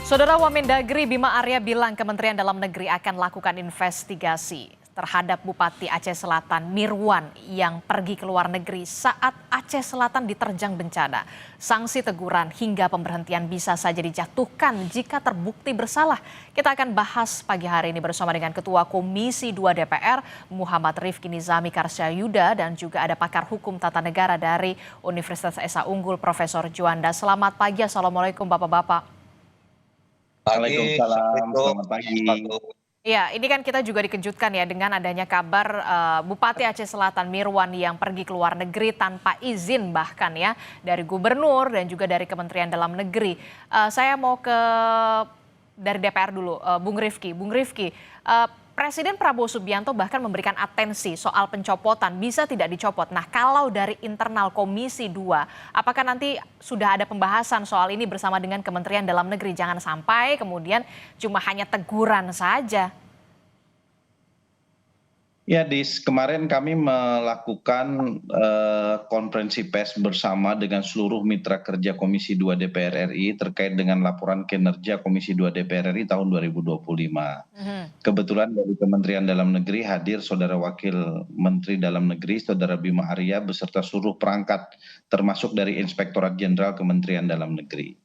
Saudara Wamendagri Bima Arya bilang Kementerian Dalam Negeri akan lakukan investigasi terhadap Bupati Aceh Selatan Mirwan yang pergi ke luar negeri saat Aceh Selatan diterjang bencana. Sanksi teguran hingga pemberhentian bisa saja dijatuhkan jika terbukti bersalah. Kita akan bahas pagi hari ini bersama dengan Ketua Komisi 2 DPR Muhammad Rifki Nizami Karsyayuda dan juga ada pakar hukum tata negara dari Universitas Esa Unggul Profesor Juanda. Selamat pagi, Assalamualaikum Bapak-Bapak. Pagi, Waalaikumsalam, Assalamualaikum. selamat pagi. Ya, ini kan kita juga dikejutkan ya dengan adanya kabar Bupati Aceh Selatan Mirwan yang pergi ke luar negeri tanpa izin bahkan ya dari gubernur dan juga dari Kementerian Dalam Negeri. Saya mau ke dari DPR dulu, Bung Rifki. Bung Rifki, Presiden Prabowo Subianto bahkan memberikan atensi soal pencopotan bisa tidak dicopot. Nah, kalau dari internal Komisi 2, apakah nanti sudah ada pembahasan soal ini bersama dengan Kementerian Dalam Negeri? Jangan sampai kemudian cuma hanya teguran saja. Ya, kemarin kami melakukan konferensi pers bersama dengan seluruh mitra kerja Komisi 2 DPR RI terkait dengan laporan kinerja Komisi 2 DPR RI tahun 2025. Kebetulan dari Kementerian Dalam Negeri hadir Saudara Wakil Menteri Dalam Negeri, Saudara Bima Arya, beserta seluruh perangkat, termasuk dari Inspektorat Jenderal Kementerian Dalam Negeri.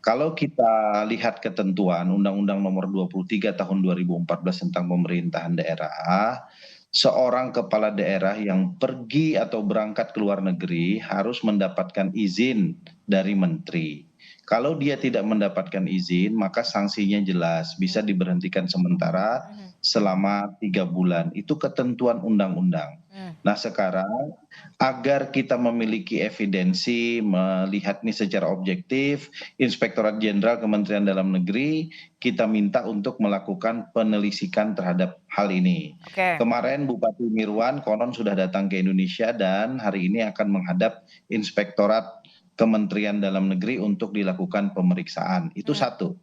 Kalau kita lihat ketentuan Undang-Undang Nomor 23 Tahun 2014 tentang pemerintahan daerah, seorang kepala daerah yang pergi atau berangkat ke luar negeri harus mendapatkan izin dari menteri. Kalau dia tidak mendapatkan izin, maka sanksinya jelas, bisa diberhentikan sementara selama 3 bulan. Itu ketentuan undang-undang. Nah, sekarang agar kita memiliki evidensi, melihat ini secara objektif, Inspektorat Jenderal Kementerian Dalam Negeri kita minta untuk melakukan penelitikan terhadap hal ini. Kemarin Bupati Mirwan konon sudah datang ke Indonesia dan hari ini akan menghadap Inspektorat Kementerian Dalam Negeri untuk dilakukan pemeriksaan. Itu satu.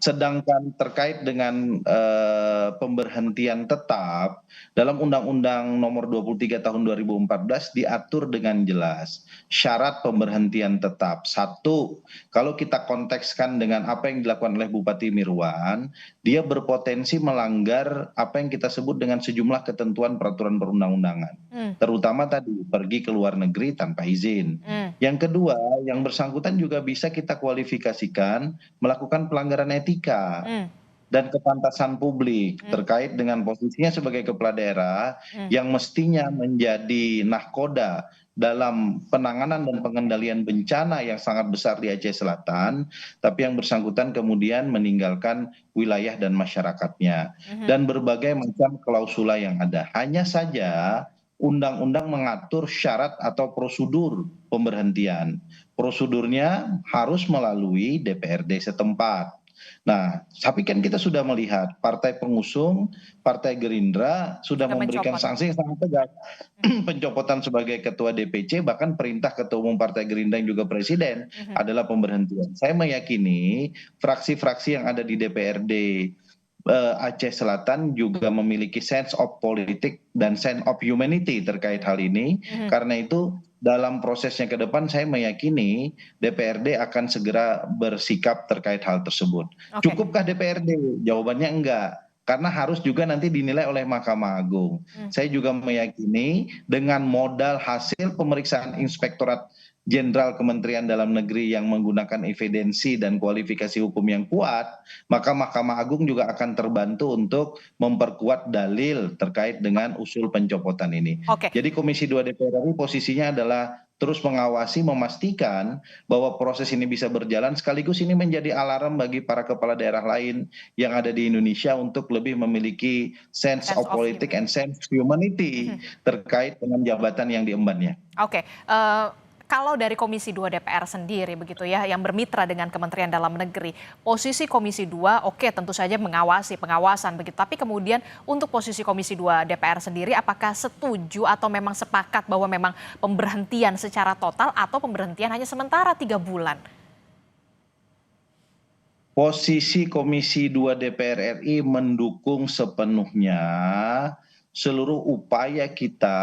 Sedangkan terkait dengan pemberhentian tetap, dalam Undang-Undang Nomor 23 Tahun 2014 diatur dengan jelas syarat pemberhentian tetap. Satu, kalau kita kontekskan dengan apa yang dilakukan oleh Bupati Mirwan, dia berpotensi melanggar apa yang kita sebut dengan sejumlah ketentuan peraturan perundang-undangan. Terutama tadi pergi ke luar negeri tanpa izin. Yang kedua, yang bersangkutan juga bisa kita kualifikasikan melakukan pelanggaran etika dan kepantasan publik terkait dengan posisinya sebagai kepala daerah yang mestinya menjadi nahkoda dalam penanganan dan pengendalian bencana yang sangat besar di Aceh Selatan, tapi yang bersangkutan kemudian meninggalkan wilayah dan masyarakatnya dan berbagai macam klausula yang ada. Hanya saja undang-undang mengatur syarat atau prosedur pemberhentian. Prosedurnya harus melalui DPRD setempat. Nah, tapi kan kita sudah melihat partai pengusung, Partai Gerindra sudah memberikan sanksi yang sangat tegas. Pencopotan sebagai ketua DPC, bahkan perintah ketua umum Partai Gerindra yang juga presiden adalah pemberhentian. Saya meyakini fraksi-fraksi yang ada di DPRD Aceh Selatan juga memiliki sense of politik dan sense of humanity terkait hal ini. Karena itu dalam prosesnya ke depan saya meyakini DPRD akan segera bersikap terkait hal tersebut. Cukupkah DPRD? Jawabannya enggak. Karena harus juga nanti dinilai oleh Mahkamah Agung. Saya juga meyakini dengan modal hasil pemeriksaan Inspektorat Jenderal Kementerian Dalam Negeri yang menggunakan evidensi dan kualifikasi hukum yang kuat, maka Mahkamah Agung juga akan terbantu untuk memperkuat dalil terkait dengan usul pencopotan ini. Jadi Komisi 2 DPR RI posisinya adalah terus mengawasi, memastikan bahwa proses ini bisa berjalan, sekaligus ini menjadi alarm bagi para kepala daerah lain yang ada di Indonesia untuk lebih memiliki sense of politik and sense of humanity terkait dengan jabatan yang diembannya. Kalau dari Komisi 2 DPR sendiri begitu ya, yang bermitra dengan Kementerian Dalam Negeri, posisi Komisi 2 tentu saja mengawasi, pengawasan begitu. Tapi kemudian untuk posisi Komisi 2 DPR sendiri, apakah setuju atau memang sepakat bahwa memang pemberhentian secara total atau pemberhentian hanya sementara 3 bulan? Posisi Komisi 2 DPR RI mendukung sepenuhnya seluruh upaya kita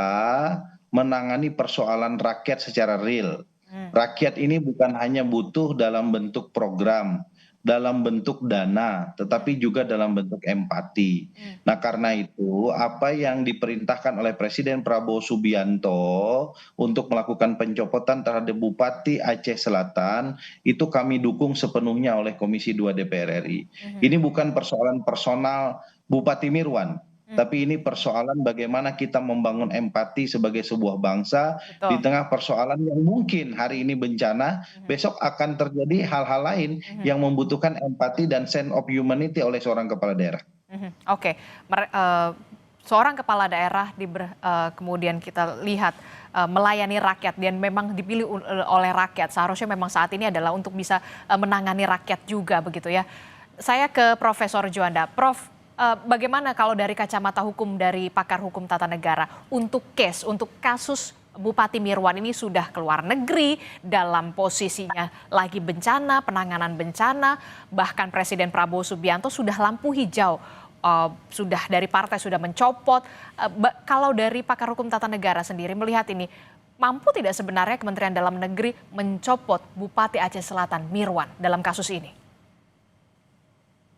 menangani persoalan rakyat secara real. Rakyat ini bukan hanya butuh dalam bentuk program dalam bentuk dana, tetapi juga dalam bentuk empati. Nah, karena itu apa yang diperintahkan oleh Presiden Prabowo Subianto untuk melakukan pencopotan terhadap Bupati Aceh Selatan itu kami dukung sepenuhnya oleh Komisi 2 DPR RI. Ini bukan persoalan personal Bupati Mirwan, tapi ini persoalan bagaimana kita membangun empati sebagai sebuah bangsa di Betul. tengah persoalan yang mungkin hari ini bencana, besok akan terjadi hal-hal lain yang membutuhkan empati dan sense of humanity oleh seorang kepala daerah. Oke, seorang kepala daerah kemudian kita lihat melayani rakyat dan memang dipilih oleh rakyat. Seharusnya memang saat ini adalah untuk bisa menangani rakyat juga begitu ya. Saya ke Profesor Juanda. Prof, bagaimana kalau dari kacamata hukum dari pakar hukum tata negara untuk kasus Bupati Mirwan ini sudah keluar negeri dalam posisinya lagi bencana, penanganan bencana, bahkan Presiden Prabowo Subianto sudah lampu hijau, sudah dari partai sudah mencopot. Kalau dari pakar hukum tata negara sendiri melihat ini, mampu tidak sebenarnya Kementerian Dalam Negeri mencopot Bupati Aceh Selatan Mirwan dalam kasus ini?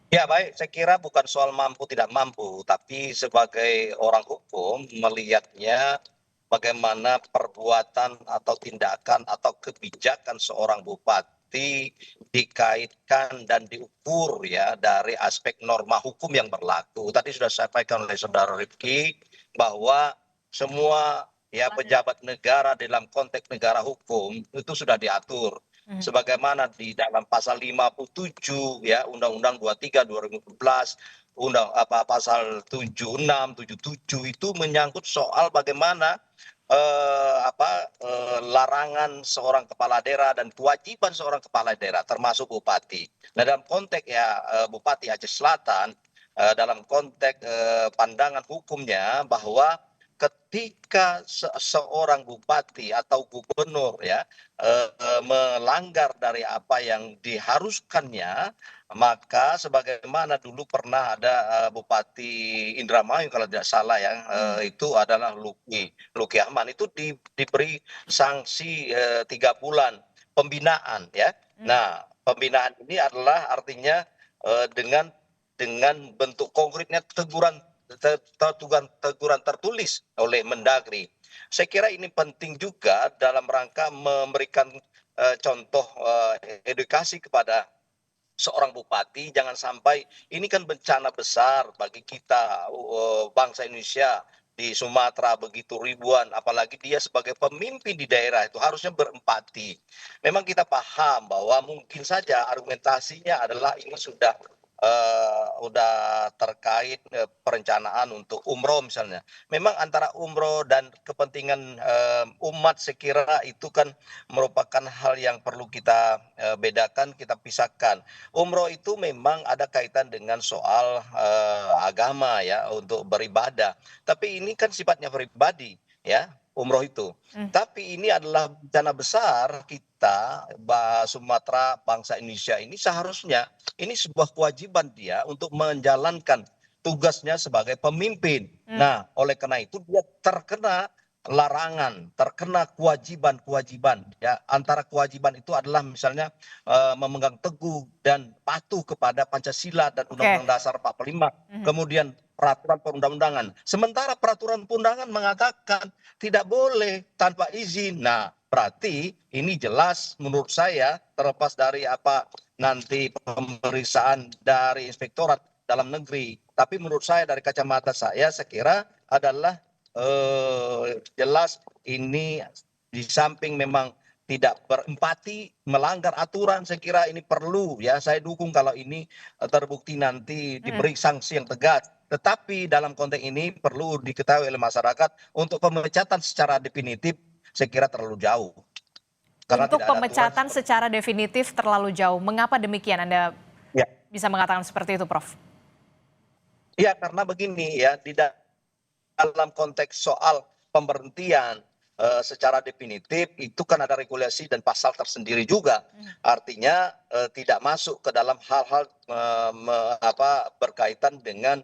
Ya baik, saya kira bukan soal mampu tidak mampu, tapi sebagai orang hukum melihatnya bagaimana perbuatan atau tindakan atau kebijakan seorang bupati dikaitkan dan diukur ya dari aspek norma hukum yang berlaku. Tadi sudah disampaikan oleh Saudara Rifki bahwa semua ya pejabat negara dalam konteks negara hukum itu sudah diatur sebagaimana di dalam pasal 57 ya Undang-Undang 23 2012, pasal 76 77 itu menyangkut soal bagaimana larangan seorang kepala daerah dan kewajiban seorang kepala daerah termasuk bupati. Nah, dalam konteks ya Bupati Aceh Selatan, dalam konteks pandangan hukumnya bahwa ketika seorang bupati atau gubernur ya melanggar dari apa yang diharuskannya, maka sebagaimana dulu pernah ada Bupati Indramayu kalau tidak salah ya, itu adalah Luki Ahmad itu diberi sanksi 3 bulan pembinaan ya. Nah, pembinaan ini adalah artinya dengan bentuk konkretnya teguran tertulis oleh Mendagri. Saya kira ini penting juga dalam rangka memberikan contoh edukasi kepada seorang bupati, jangan sampai ini kan bencana besar bagi kita bangsa Indonesia di Sumatera begitu ribuan, apalagi dia sebagai pemimpin di daerah itu harusnya berempati. Memang kita paham bahwa mungkin saja argumentasinya adalah ini sudah terkait perencanaan untuk umroh misalnya. Memang antara umroh dan kepentingan umat saya kira itu kan merupakan hal yang perlu kita bedakan, kita pisahkan. Umroh itu memang ada kaitan dengan soal agama ya untuk beribadah. Tapi ini kan sifatnya pribadi ya umroh itu. Tapi ini adalah bencana besar kita Sumatera bangsa Indonesia ini seharusnya ini sebuah kewajiban dia untuk menjalankan tugasnya sebagai pemimpin. Nah, oleh karena itu dia terkena larangan, terkena kewajiban-kewajiban ya. Antara kewajiban itu adalah misalnya memegang teguh dan patuh kepada Pancasila dan Undang-Undang Dasar 45. Kemudian peraturan perundang-undangan. Sementara peraturan perundangan mengatakan tidak boleh tanpa izin. Nah, berarti ini jelas menurut saya terlepas dari apa nanti pemeriksaan dari Inspektorat Dalam Negeri. Tapi menurut saya dari kacamata saya kira adalah jelas ini di samping memang tidak berempati, melanggar aturan, saya kira ini perlu ya. Saya dukung kalau ini terbukti nanti diberi sanksi yang tegas. Tetapi dalam konteks ini perlu diketahui oleh masyarakat untuk pemecatan secara definitif saya kira terlalu jauh. Untuk pemecatan secara definitif terlalu jauh. Mengapa demikian Anda bisa mengatakan seperti itu, Prof? Ya, karena begini ya, di dalam konteks soal pemberhentian secara definitif itu kan ada regulasi dan pasal tersendiri juga. Artinya tidak masuk ke dalam hal-hal berkaitan dengan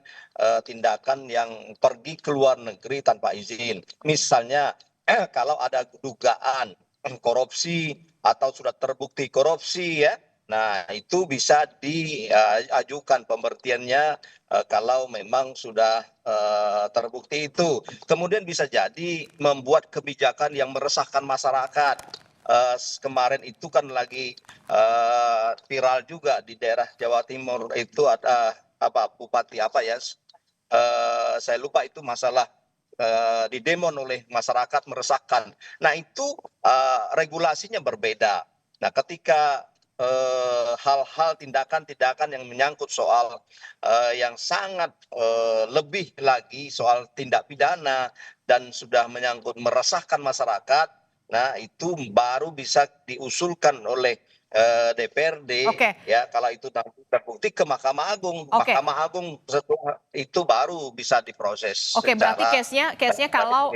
tindakan yang pergi ke luar negeri tanpa izin. Misalnya kalau ada dugaan korupsi atau sudah terbukti korupsi ya, Nah, itu bisa diajukan pemberhentiannya kalau memang sudah terbukti itu. Kemudian bisa jadi membuat kebijakan yang meresahkan masyarakat. Kemarin itu kan lagi viral juga di daerah Jawa Timur itu ada apa bupati apa ya? Saya lupa itu masalah didemon oleh masyarakat meresahkan. Nah, itu regulasinya berbeda. Nah, ketika hal-hal tindakan-tindakan yang menyangkut soal yang sangat lebih lagi soal tindak pidana dan sudah menyangkut meresahkan masyarakat, nah itu baru bisa diusulkan oleh DPRD Oke, ya kalau itu nanti terbukti ke Mahkamah Agung. oke, Mahkamah Agung setelah itu baru bisa diproses oke. Berarti secara case-nya kalau,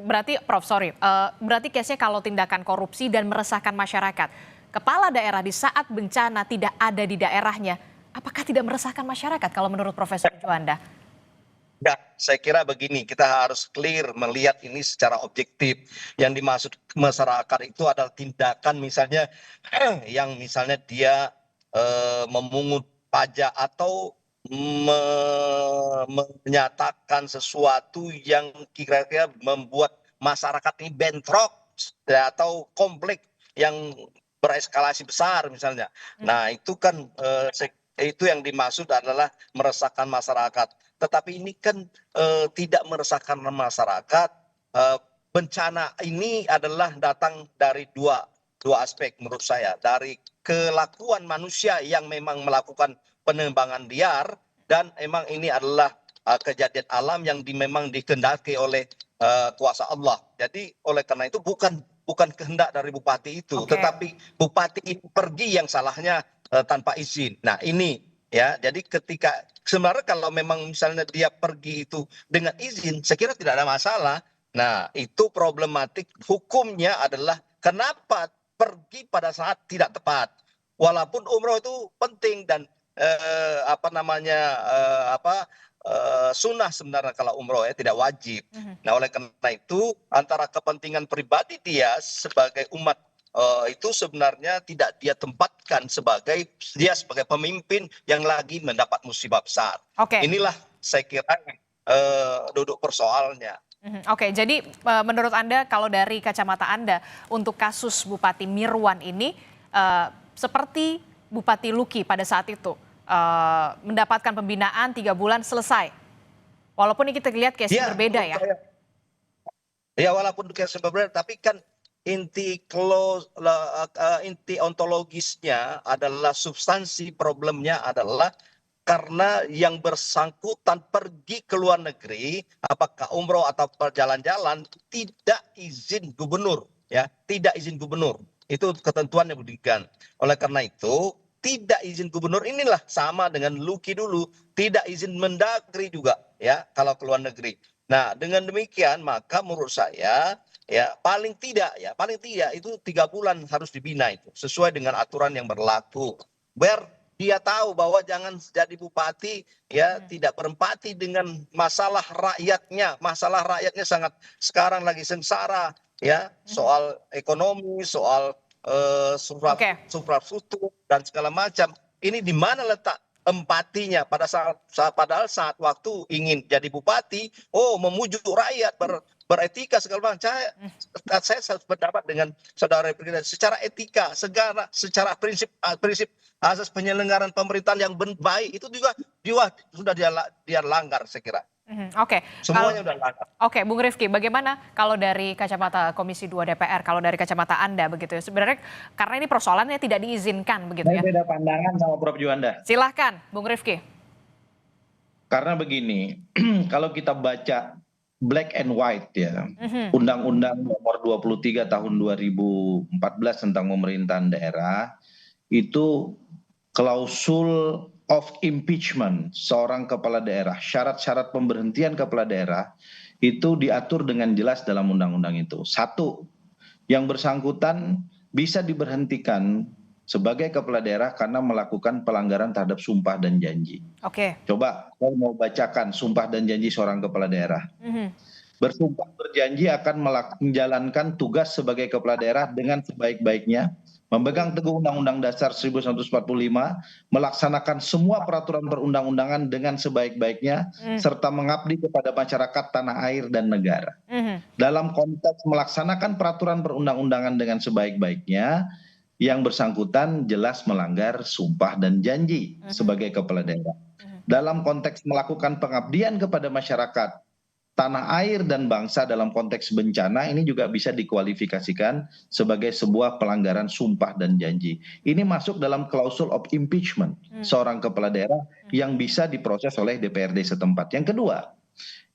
berarti Prof, sorry, berarti case-nya kalau tindakan korupsi dan meresahkan masyarakat, kepala daerah di saat bencana tidak ada di daerahnya, apakah tidak meresahkan masyarakat kalau menurut Profesor Juanda? Ya, saya kira begini, kita harus clear melihat ini secara objektif. Yang dimaksud masyarakat itu adalah tindakan misalnya yang misalnya dia memungut pajak atau menyatakan sesuatu yang kira-kira membuat masyarakat ini bentrok ya, atau konflik yang bereskalasi besar misalnya. Nah, itu kan itu yang dimaksud adalah meresahkan masyarakat. Tetapi ini kan tidak meresahkan masyarakat. Bencana ini adalah datang dari dua aspek menurut saya. Dari kelakuan manusia yang memang melakukan penembangan liar dan emang ini adalah kejadian alam yang memang dikehendaki oleh kuasa Allah. Jadi oleh karena itu bukan kehendak dari bupati itu, Oke. tetapi bupati itu pergi yang salahnya tanpa izin. Nah, ini ya, jadi ketika sebenarnya kalau memang misalnya dia pergi itu dengan izin, saya kira tidak ada masalah. Nah, itu problematik hukumnya adalah kenapa pergi pada saat tidak tepat. Walaupun umroh itu penting dan apa namanya sunnah sebenarnya kalau umroh ya tidak wajib. Nah, oleh karena itu antara kepentingan pribadi dia sebagai umat itu sebenarnya tidak dia tempatkan sebagai dia sebagai pemimpin yang lagi mendapat musibah besar. Oke. Inilah saya kira duduk persoalnya. Oke, jadi menurut Anda kalau dari kacamata Anda untuk kasus Bupati Mirwan ini seperti Bupati Luki pada saat itu mendapatkan pembinaan 3 bulan selesai. Walaupun ini kita lihat case Ya, berbeda ya. Ya walaupun case berbeda, tapi kan inti ontologisnya adalah substansi problemnya adalah karena yang bersangkutan pergi ke luar negeri, apakah umroh atau perjalan-jalan tidak izin gubernur, ya, tidak izin gubernur. Itu ketentuan yang diberikan. Oleh karena itu, tidak izin gubernur inilah sama dengan Luki dulu, tidak izin Mendagri juga, ya, kalau ke luar negeri. Nah, dengan demikian maka menurut saya ya paling tidak itu 3 bulan harus dibina itu sesuai dengan aturan yang berlaku. Biar dia tahu bahwa jangan jadi bupati ya tidak berempati dengan masalah rakyatnya. Masalah rakyatnya sangat sekarang lagi sengsara ya soal ekonomi, soal infrastruktur dan segala macam. Ini di mana letak empatinya padahal saat waktu ingin jadi bupati, memujuk rakyat beretika segala macam. Saya berpendapat dengan saudara Presiden secara etika, secara prinsip asas penyelenggaraan pemerintahan yang baik itu juga sudah dia langgar saya kira. Oke. Semuanya udah langgar. Oke, Bung Rifki, bagaimana kalau dari kacamata Komisi 2 DPR, kalau dari kacamata Anda begitu ya, sebenarnya karena ini persoalannya tidak diizinkan begitu ya. Saya beda pandangan sama Prof. Juanda. Silahkan, Bung Rifki. Karena begini, kalau kita baca black and white ya, Undang-Undang Nomor 23 Tahun 2014 tentang pemerintahan daerah, itu klausul of impeachment seorang kepala daerah, syarat-syarat pemberhentian kepala daerah itu diatur dengan jelas dalam undang-undang itu. Satu, yang bersangkutan bisa diberhentikan sebagai kepala daerah karena melakukan pelanggaran terhadap sumpah dan janji. Oke. Coba saya mau bacakan sumpah dan janji seorang kepala daerah. Bersumpah berjanji akan menjalankan tugas sebagai kepala daerah dengan sebaik-baiknya, memegang teguh Undang-Undang Dasar 1945, melaksanakan semua peraturan perundang-undangan dengan sebaik-baiknya, serta mengabdi kepada masyarakat tanah air dan negara. Dalam konteks melaksanakan peraturan perundang-undangan dengan sebaik-baiknya, yang bersangkutan jelas melanggar sumpah dan janji sebagai kepala daerah. Dalam konteks melakukan pengabdian kepada masyarakat tanah air dan bangsa dalam konteks bencana, ini juga bisa dikualifikasikan sebagai sebuah pelanggaran sumpah dan janji. Ini masuk dalam klausul of impeachment seorang kepala daerah yang bisa diproses oleh DPRD setempat. Yang kedua,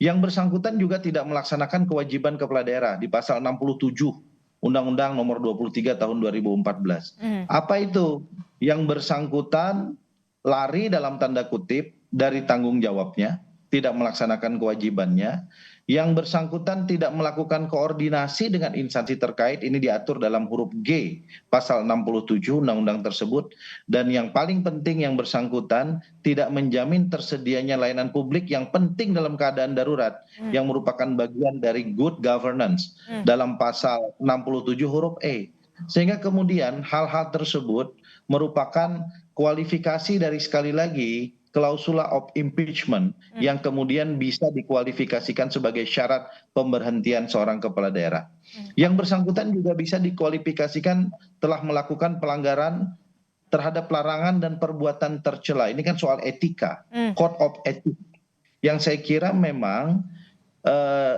yang bersangkutan juga tidak melaksanakan kewajiban kepala daerah di pasal 67 Undang-Undang nomor 23 tahun 2014. Apa itu? Yang bersangkutan lari dalam tanda kutip dari tanggung jawabnya, tidak melaksanakan kewajibannya, yang bersangkutan tidak melakukan koordinasi dengan instansi terkait, ini diatur dalam huruf G pasal 67 undang-undang tersebut, dan yang paling penting yang bersangkutan tidak menjamin tersedianya layanan publik yang penting dalam keadaan darurat, yang merupakan bagian dari good governance dalam pasal 67 huruf E. Sehingga kemudian hal-hal tersebut merupakan kualifikasi dari, sekali lagi, klausula of impeachment yang kemudian bisa dikualifikasikan sebagai syarat pemberhentian seorang kepala daerah. Yang bersangkutan juga bisa dikualifikasikan telah melakukan pelanggaran terhadap larangan dan perbuatan tercela. Ini kan soal etika, code of ethics, yang saya kira memang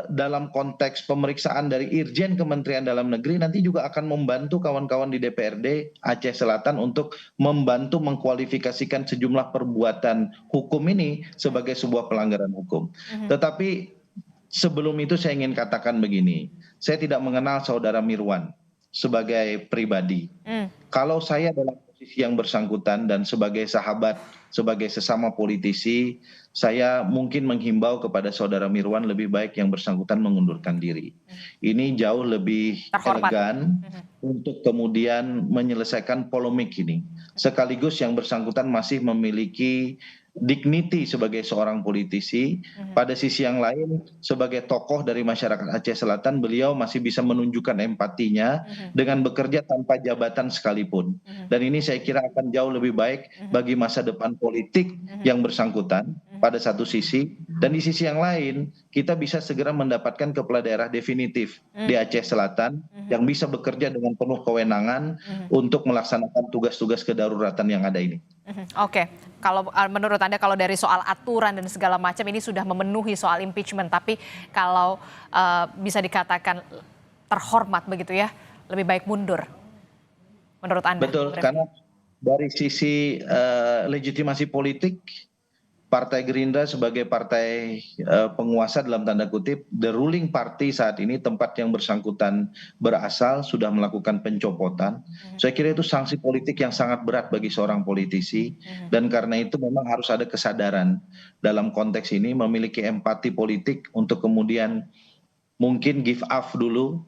dalam konteks pemeriksaan dari Irjen Kementerian Dalam Negeri nanti juga akan membantu kawan-kawan di DPRD Aceh Selatan untuk membantu mengkualifikasikan sejumlah perbuatan hukum ini sebagai sebuah pelanggaran hukum. Tetapi sebelum itu saya ingin katakan begini, saya tidak mengenal saudara Mirwan sebagai pribadi. Kalau saya dalam posisi yang bersangkutan dan sebagai sahabat, sebagai sesama politisi, saya mungkin menghimbau kepada saudara Mirwan lebih baik yang bersangkutan mengundurkan diri. Ini jauh lebih elegan untuk kemudian menyelesaikan polemik ini. Sekaligus yang bersangkutan masih memiliki dignity sebagai seorang politisi. Pada sisi yang lain, sebagai tokoh dari masyarakat Aceh Selatan, beliau masih bisa menunjukkan empatinya dengan bekerja tanpa jabatan sekalipun. Dan ini saya kira akan jauh lebih baik bagi masa depan politik yang bersangkutan pada satu sisi, dan di sisi yang lain kita bisa segera mendapatkan kepala daerah definitif di Aceh Selatan yang bisa bekerja dengan penuh kewenangan untuk melaksanakan tugas-tugas kedaruratan yang ada ini. Oke, kalau menurut Anda kalau dari soal aturan dan segala macam ini sudah memenuhi soal impeachment, tapi kalau bisa dikatakan terhormat begitu ya, lebih baik mundur menurut Anda? Betul, karena dari sisi legitimasi politik, Partai Gerindra sebagai partai penguasa dalam tanda kutip, the ruling party saat ini, tempat yang bersangkutan berasal, sudah melakukan pencopotan. Saya kira itu sanksi politik yang sangat berat bagi seorang politisi, dan karena itu memang harus ada kesadaran dalam konteks ini, memiliki empati politik untuk kemudian mungkin give up dulu,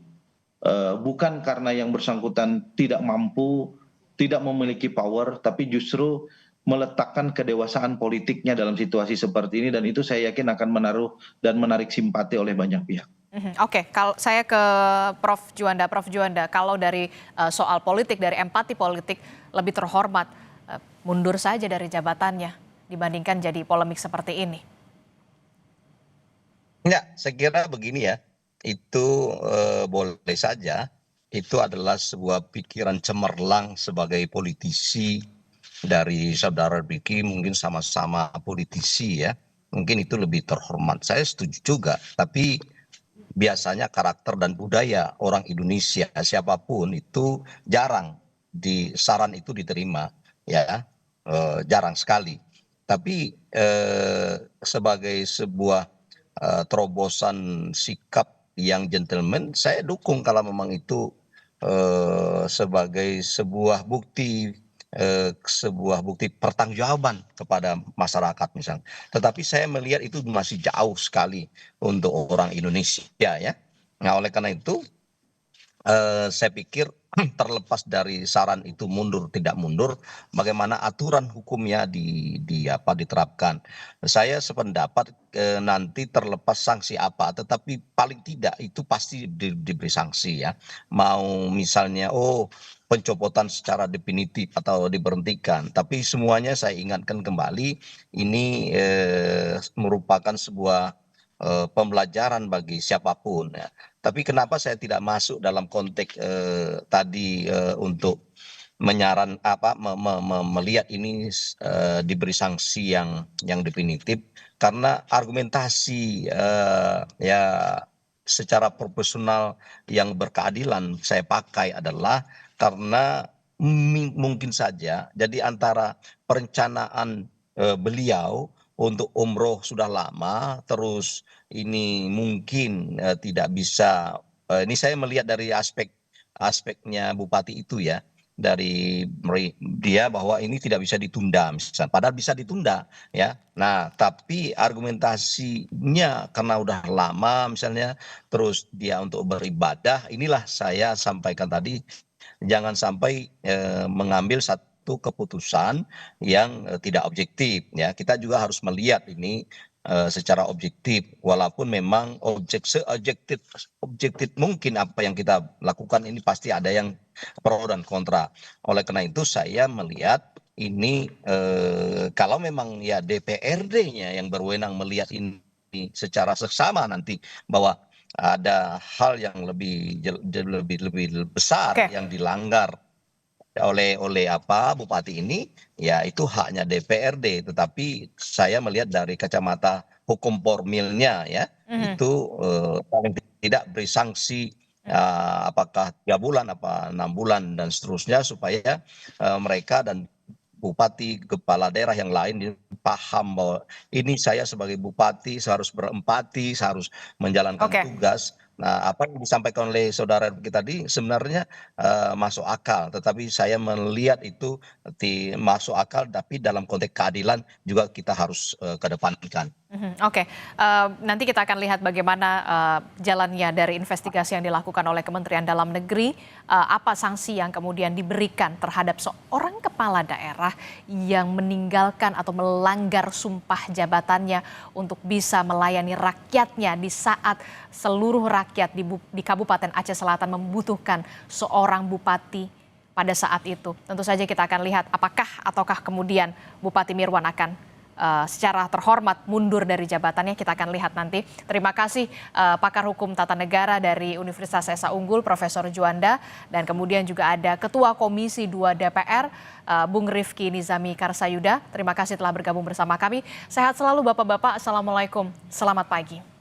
bukan karena yang bersangkutan tidak mampu, tidak memiliki power, tapi justru meletakkan kedewasaan politiknya dalam situasi seperti ini, dan itu saya yakin akan menaruh dan menarik simpati oleh banyak pihak. Oke, kalau saya ke Prof Juanda, kalau dari soal politik, dari empati politik, lebih terhormat mundur saja dari jabatannya dibandingkan jadi polemik seperti ini. Enggak, saya kira begini ya, itu boleh saja, itu adalah sebuah pikiran cemerlang sebagai politisi dari saudara Ricky, mungkin sama-sama politisi ya, mungkin itu lebih terhormat. Saya setuju juga, tapi biasanya karakter dan budaya orang Indonesia siapapun itu jarang saran itu diterima ya, jarang sekali. Tapi sebagai sebuah terobosan sikap yang gentleman, saya dukung kalau memang itu sebagai sebuah bukti pertanggungjawaban kepada masyarakat misalnya. Tetapi saya melihat itu masih jauh sekali untuk orang Indonesia ya. Nah, oleh karena itu saya pikir terlepas dari saran itu mundur tidak mundur, bagaimana aturan hukumnya diterapkan. Saya sependapat nanti terlepas sanksi apa, tetapi paling tidak itu pasti diberi sanksi ya. Mau misalnya pencopotan secara definitif atau diberhentikan. Tapi semuanya saya ingatkan kembali, ini merupakan sebuah pembelajaran bagi siapapun ya. Tapi kenapa saya tidak masuk dalam konteks tadi untuk melihat ini diberi sanksi yang definitif, karena argumentasi ya secara profesional yang berkeadilan saya pakai adalah karena mungkin saja jadi antara perencanaan beliau untuk umroh sudah lama, terus ini mungkin tidak bisa, ini saya melihat dari aspeknya Bupati itu ya, dari dia bahwa ini tidak bisa ditunda misalnya, padahal bisa ditunda ya. Nah, tapi argumentasinya karena udah lama misalnya, terus dia untuk beribadah, inilah saya sampaikan tadi, jangan sampai mengambil satu keputusan yang tidak objektif ya. Kita juga harus melihat ini secara objektif, walaupun memang objektif mungkin apa yang kita lakukan ini pasti ada yang pro dan kontra. Oleh karena itu saya melihat ini kalau memang ya DPRD-nya yang berwenang melihat ini secara seksama nanti bahwa ada hal yang lebih besar yang dilanggar oleh Bupati ini, ya itu haknya DPRD. Tetapi saya melihat dari kacamata hukum formilnya ya, itu paling tidak beri sanksi apakah 3 bulan, apa 6 bulan dan seterusnya, supaya mereka dan bupati, kepala daerah yang lain paham bahwa ini saya sebagai bupati seharus berempati, seharus menjalankan tugas. Nah, apa yang disampaikan oleh saudara kita tadi sebenarnya masuk akal, tetapi saya melihat itu masuk akal, tapi dalam konteks keadilan juga kita harus kedepankan. Oke, nanti kita akan lihat bagaimana jalannya dari investigasi yang dilakukan oleh Kementerian Dalam Negeri, apa sanksi yang kemudian diberikan terhadap seorang kepala daerah yang meninggalkan atau melanggar sumpah jabatannya untuk bisa melayani rakyatnya di saat seluruh rakyat di Kabupaten Aceh Selatan membutuhkan seorang bupati pada saat itu. Tentu saja kita akan lihat ataukah kemudian Bupati Mirwan akan secara terhormat mundur dari jabatannya. Kita akan lihat nanti. Terima kasih pakar hukum tata negara dari Universitas Esa Unggul, Profesor Juanda, dan kemudian juga ada Ketua Komisi 2 DPR, Bung Rifki Nizami Karsayuda. Terima kasih telah bergabung bersama kami. Sehat selalu Bapak-Bapak. Assalamualaikum. Selamat pagi.